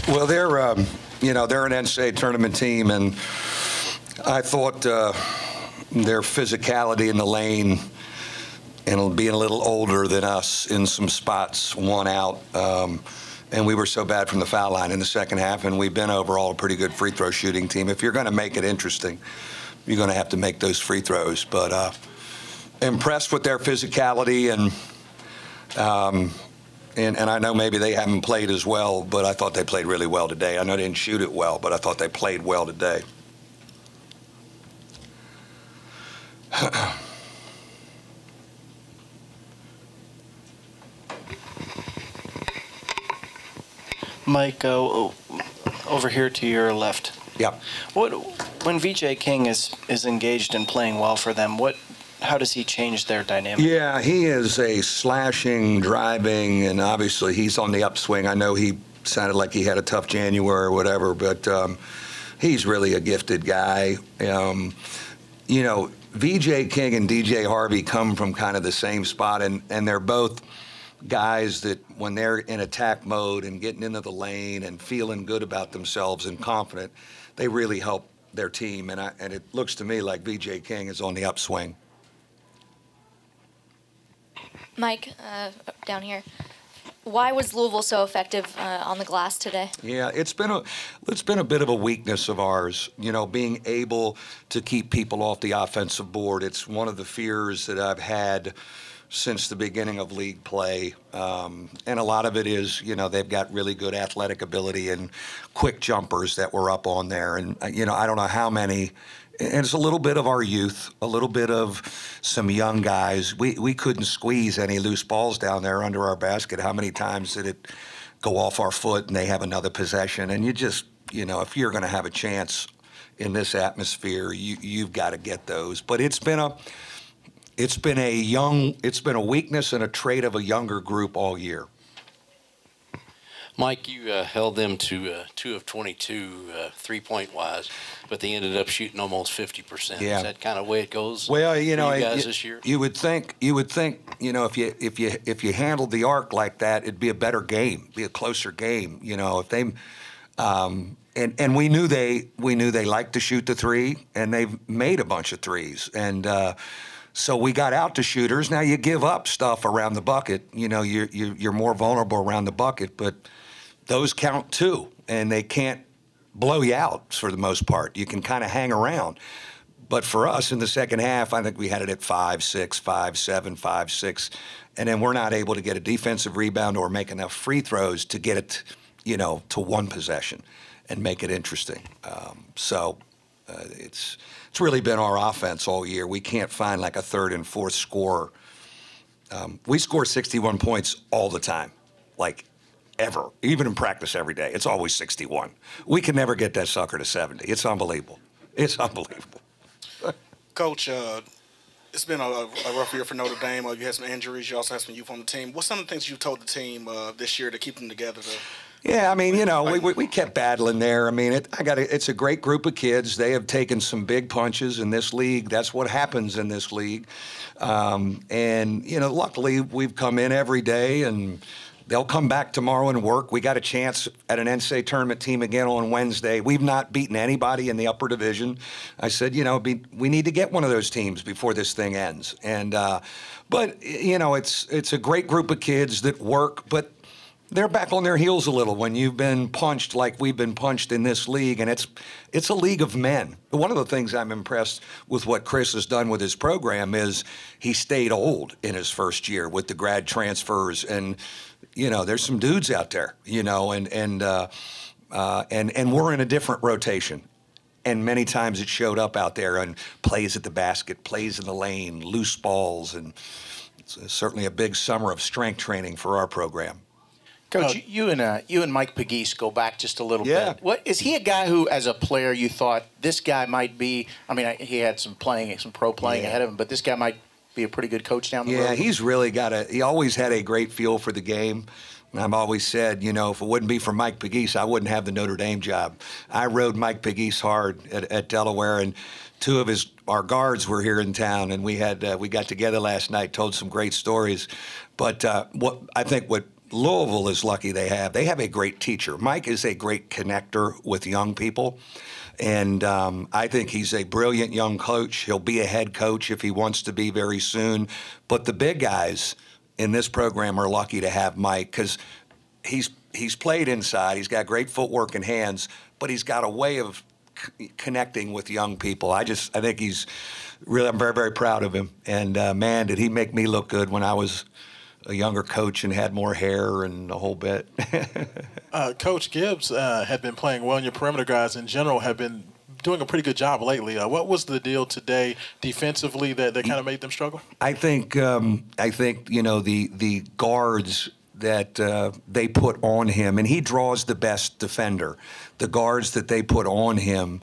Well, they're an NCAA tournament team, and I thought their physicality in the lane and being a little older than us in some spots won out. And we were so bad from the foul line in the second half, and we've been overall a pretty good free throw shooting team. If you're going to make it interesting, you're going to have to make those free throws. But impressed with their physicality, and I know maybe they haven't played as well, but I thought they played really well today. I know they didn't shoot it well, but I thought they played well today. Mike, over here to your left. Yeah. When VJ King is engaged in playing well for them, how does he change their dynamic? Yeah, he is a slashing, driving, and obviously he's on the upswing. I know he sounded like he had a tough January or whatever, but he's really a gifted guy. VJ King and DJ Harvey come from kind of the same spot, and they're both guys that when they're in attack mode and getting into the lane and feeling good about themselves and confident, they really help their team. And it looks to me like VJ King is on the upswing. Mike, down here. Why was Louisville so effective on the glass today? Yeah, it's been a bit of a weakness of ours, being able to keep people off the offensive board. It's one of the fears that I've had since the beginning of league play, and a lot of it is, they've got really good athletic ability and quick jumpers that were up on there, and I don't know how many. And it's a little bit of our youth, a little bit of some young guys. We couldn't squeeze any loose balls down there under our basket. How many times did it go off our foot and they have another possession? And you just, if you're going to have a chance in this atmosphere, you've got to get those. But it's been a weakness and a trait of a younger group all year. Mike, you held them to 2 of 22 3-point wise, but they ended up shooting almost 50%. Yeah. Is that kind of the way it goes? Well, for you guys this year? You would think, if you handled the arc like that, it'd be a better game, be a closer game. If they, and we knew they liked to shoot the three, and they've made a bunch of threes, and. So we got out to shooters. Now you give up stuff around the bucket. You're more vulnerable around the bucket, but those count too, and they can't blow you out for the most part. You can kind of hang around. But for us in the second half, I think we had it at 5-6, 5-7, 5-6, and then we're not able to get a defensive rebound or make enough free throws to get it, to one possession and make it interesting. It's really been our offense all year. We can't find like a third and fourth scorer. We score 61 points all the time, like ever, even in practice every day. It's always 61. We can never get that sucker to 70. It's unbelievable. It's unbelievable. Coach, it's been a rough year for Notre Dame. You had some injuries. You also had some youth on the team. What's some of the things you told the team this year to keep them together? Yeah, I mean, we kept battling there. I mean, it's a great group of kids. They have taken some big punches in this league. That's what happens in this league. Luckily, we've come in every day, and they'll come back tomorrow and work. We got a chance at an NCAA tournament team again on Wednesday. We've not beaten anybody in the upper division. I said, we need to get one of those teams before this thing ends. And but it's a great group of kids that work, but they're back on their heels a little when you've been punched like we've been punched in this league, and it's a league of men. One of the things I'm impressed with what Chris has done with his program is he stayed old in his first year with the grad transfers, and there's some dudes out there, and we're in a different rotation. And many times it showed up out there and plays at the basket, plays in the lane, loose balls, and it's certainly a big summer of strength training for our program. Coach, you and Mike Pegues go back just a little bit. What is he a guy who, as a player, you thought this guy might be? I mean, he had some pro playing ahead of him, but this guy might be a pretty good coach down the road. Yeah, he's really he always had a great feel for the game. And I've always said, if it wouldn't be for Mike Pegues, I wouldn't have the Notre Dame job. I rode Mike Pegues hard at Delaware, and two of our guards were here in town, and we got together last night, told some great stories. But what Louisville is lucky they have a great teacher. Mike is a great connector with young people. And I think he's a brilliant young coach. He'll be a head coach if he wants to be very soon. But the big guys in this program are lucky to have Mike because he's played inside. He's got great footwork and hands, but he's got a way of connecting with young people. I think he's really, I'm very, very proud of him. And man, did he make me look good when I was a younger coach and had more hair and the whole bit. Coach Gibbs had been playing well, and your perimeter guys in general have been doing a pretty good job lately. What was the deal today defensively that kind of made them struggle? I think the guards that they put on him, and he draws the best defender. The guards that they put on him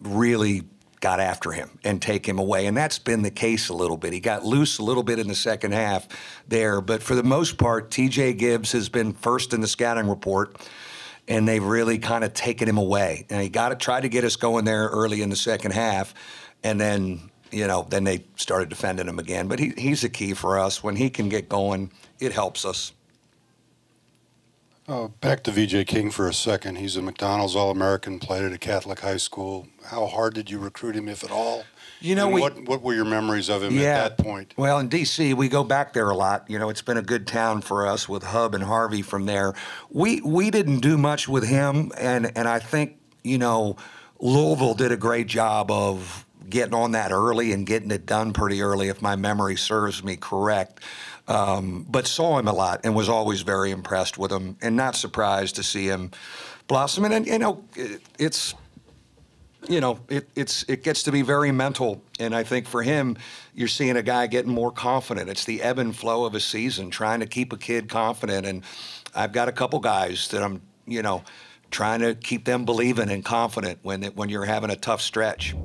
really got after him and take him away. And that's been the case a little bit. He got loose a little bit in the second half there. But for the most part, T.J. Gibbs has been first in the scouting report, and they've really kind of taken him away. And he tried to get us going there early in the second half, and then they started defending him again. But he's a key for us. When he can get going, it helps us. Back to VJ King for a second. He's a McDonald's All-American, played at a Catholic high school. How hard did you recruit him, if at all? What were your memories of him at that point? Well, in D.C., we go back there a lot. It's been a good town for us with Hub and Harvey from there. We didn't do much with him, and I think, Louisville did a great job of getting on that early and getting it done pretty early, if my memory serves me correct. But saw him a lot and was always very impressed with him, and not surprised to see him blossom. And it gets to be very mental. And I think for him, you're seeing a guy getting more confident. It's the ebb and flow of a season, trying to keep a kid confident. And I've got a couple guys that I'm, trying to keep them believing and confident when you're having a tough stretch.